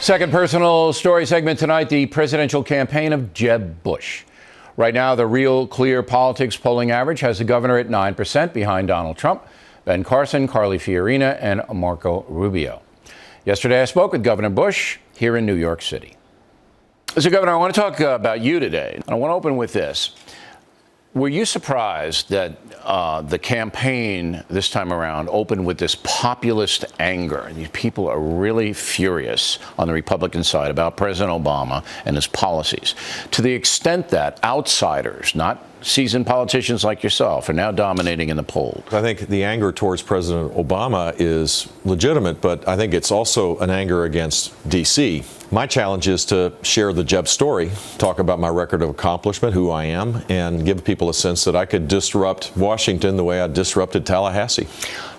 Second personal story segment tonight, the presidential campaign of Jeb Bush. Right now, the Real Clear Politics polling average has the governor at 9% behind Donald Trump, Ben Carson, Carly Fiorina, and Marco Rubio. Yesterday, I spoke with Governor Bush here in New York City. So, Governor, I want to talk about you today. I want to open with this. Were you surprised that the campaign this time around opened with this populist anger? These people are really furious on the Republican side about President Obama and his policies, to the extent that outsiders, not seasoned politicians like yourself, are now dominating in the polls. I think the anger towards President Obama is legitimate, but I think it's also an anger against D.C. My challenge is to share the Jeb story, talk about my record of accomplishment, who I am, and give people a sense that I could disrupt Washington the way I disrupted Tallahassee.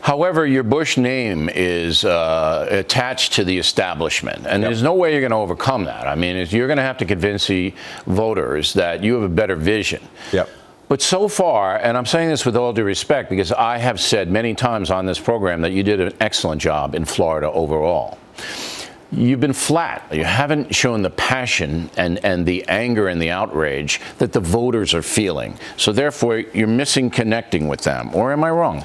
However, your Bush name is attached to the establishment, and there's no way you're going to overcome that. I mean, you're going to have to convince the voters that you have a better vision. Yep. But so far, and I'm saying this with all due respect, because I have said many times on this program that you did an excellent job in Florida overall. You've been flat. You haven't shown the passion and the anger and the outrage that the voters are feeling. So therefore, you're missing connecting with them. Or am I wrong?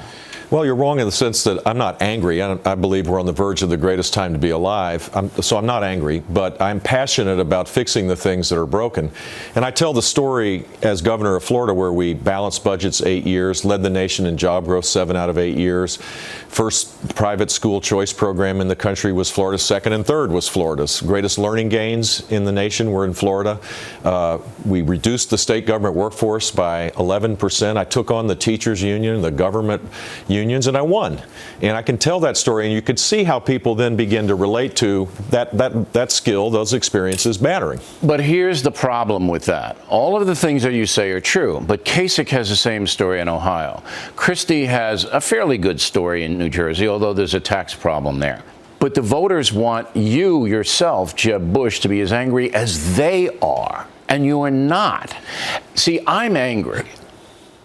Well, you're wrong in the sense that I'm not angry. I believe we're on the verge of the greatest time to be alive. So I'm not angry, but I'm passionate about fixing the things that are broken. And I tell the story as governor of Florida, where we balanced budgets 8 years, led the nation in job growth 7 out of 8 years. First private school choice program in the country was Florida's. Second and third was Florida's. Greatest learning gains in the nation were in Florida. We reduced the state government workforce by 11%. I took on the teachers union, the government unions, and I won. And I can tell that story, and you could see how people then begin to relate to that skill, those experiences mattering. But here's the problem with that. All of the things that you say are true, but Kasich has the same story in Ohio. Christie has a fairly good story in New Jersey, although there's a tax problem there. But the voters want you yourself, Jeb Bush, to be as angry as they are, and you are not. See, I'm angry.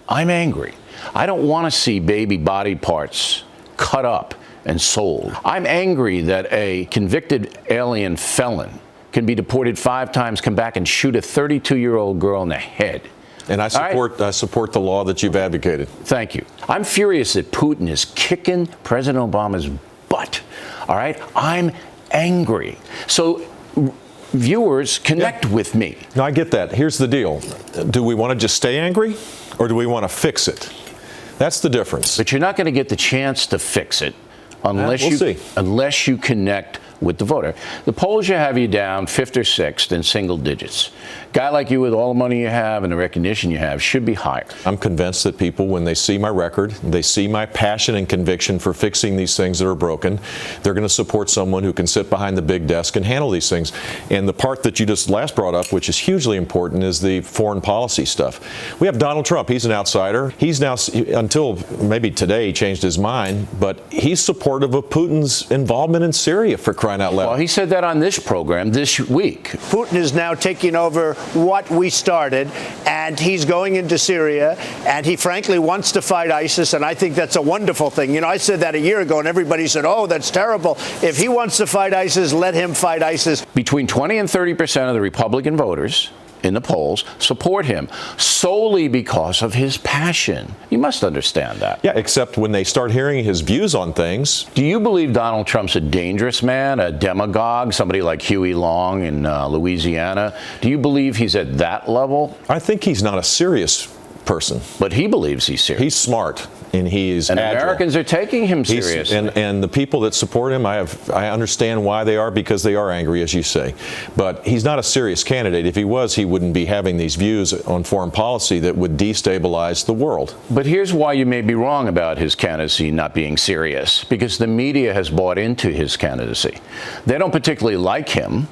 I'm angry. I don't want to see baby body parts cut up and sold. I'm angry that a convicted alien felon can be deported 5 times, come back and shoot a 32-year-old girl in the head. And I support the law that you've advocated. Thank you. I'm furious that Putin is kicking President Obama's butt. All right? I'm angry. So viewers, connect with me. No, I get that. Here's the deal. Do we want to just stay angry, or do we want to fix it? That's the difference. But you're not going to get the chance to fix it unless you connect with the voter. The polls have you down 5th or 6th in single digits. A guy like you, with all the money you have and the recognition you have, should be higher. I'm convinced that people, when they see my record, they see my passion and conviction for fixing these things that are broken, they're going to support someone who can sit behind the big desk and handle these things. And the part that you just last brought up, which is hugely important, is the foreign policy stuff. We have Donald Trump. He's an outsider. He's now, until maybe today, he changed his mind, but he's supportive of Putin's involvement in Syria, for crying out loud. Well, he said that on this program this week. Putin is now taking over what we started, and he's going into Syria, and he frankly wants to fight ISIS, and I think that's a wonderful thing. You know, I said that a year ago, and everybody said, oh, that's terrible. If he wants to fight ISIS, let him fight ISIS. Between 20 and 30% of the Republican voters in the polls support him solely because of his passion. You must understand that. Yeah, except when they start hearing his views on things. Do you believe Donald Trump's a dangerous man, a demagogue, somebody like Huey Long in Louisiana? Do you believe he's at that level? I think he's not a serious person. But he believes he's serious. He's smart, and he's agile. Americans are taking him seriously. And the people that support him, I understand why they are, because they are angry, as you say. But he's not a serious candidate. If he was, he wouldn't be having these views on foreign policy that would destabilize the world. But here's why you may be wrong about his candidacy not being serious, because the media has bought into his candidacy. They don't particularly like him.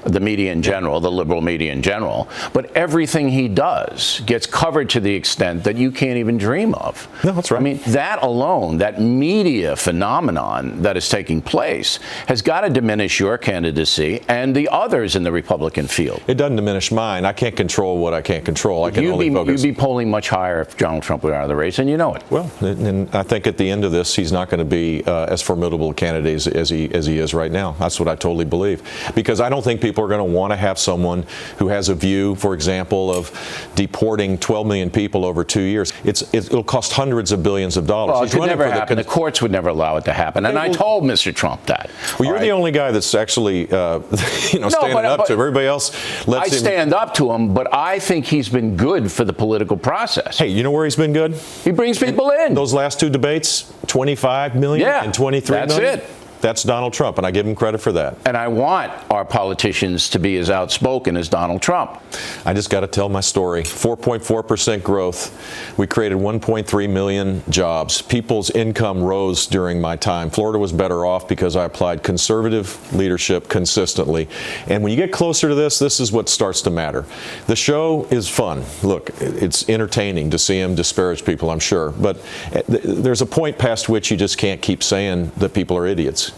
the media in general, the liberal media in general, but everything he does gets covered to the extent that you can't even dream of. No, that's right. I mean, that alone, that media phenomenon that is taking place, has got to diminish your candidacy and the others in the Republican field. It doesn't diminish mine. I can't control what I can't control. I can only focus. You'd be polling much higher if Donald Trump were out of the race, and you know it. Well, and I think at the end of this, he's not going to be as formidable a candidate as he is right now. That's what I totally believe. Because I don't think people are going to want to have someone who has a view, for example, of deporting 12 million people over 2 years. It'll cost hundreds of billions of dollars. Well, it could never happen. The courts would never allow it to happen. And I told Mr. Trump that. Well, you're the only guy that's actually, standing up to him. Everybody else lets him. I stand up to him, but I think he's been good for the political process. Hey, you know where he's been good? He brings people in. Those last two debates, 25 million and 23 million. That's it. That's Donald Trump, and I give him credit for that. And I want our politicians to be as outspoken as Donald Trump. I just got to tell my story. 4.4% growth. We created 1.3 million jobs. People's income rose during my time. Florida was better off because I applied conservative leadership consistently. And when you get closer to this is what starts to matter. The show is fun. Look, it's entertaining to see him disparage people, I'm sure. But there's a point past which you just can't keep saying that people are idiots.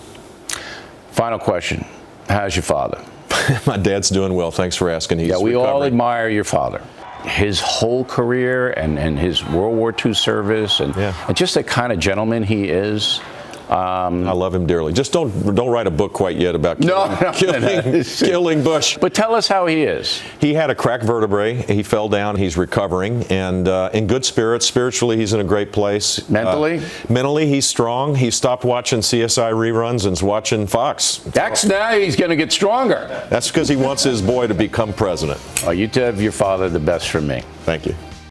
Final question. How's your father? My dad's doing well. Thanks for asking. He's we all recovering. admire your father. His whole career and his World War II service and just the kind of gentleman he is. I love him dearly. Just don't write a book quite yet about killing Bush. But tell us how he is. He had a cracked vertebrae. He fell down. He's recovering and in good spirits. Spiritually, he's in a great place. Mentally? Mentally, he's strong. He stopped watching CSI reruns and is watching Fox. Now he's going to get stronger. That's because he wants his boy to become president. You have your father the best from me. Thank you.